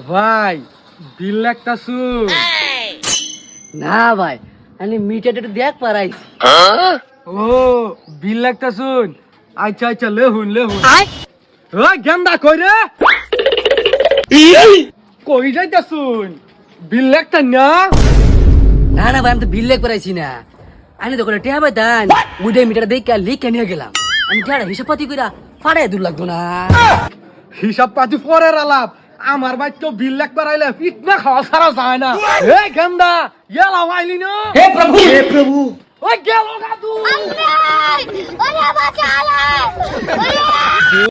ভাই বিল একটা শুন না ভাই আমি মিটারটা একটু দেখ পারাইছি। ও বিল একটা শুন আচ্ছা আচ্ছা লেহুন গেন্দা কই রে কই যাইতা শুন বিল একটা না না না ভাই আমি তো বিল লেখ পারাইছি না, আমি তো করে টেহা ভাই দান উডে মিটার দেখে লিখে নিয়ে গেলাম। আমি টেহাটা হিসাব পাতি কইরা ফাড়াই দূর লাগতো না। হিসাব পাতি পরের আলাপ আমার ভাই তো বিল লেখবার আইলে পিট না খাওয়া ছাড়া যায় না। এ গেন্দা ইয়ালা আইলি না হে প্রভু ওই গেল গাদু ওরে বাঁচালে ওরে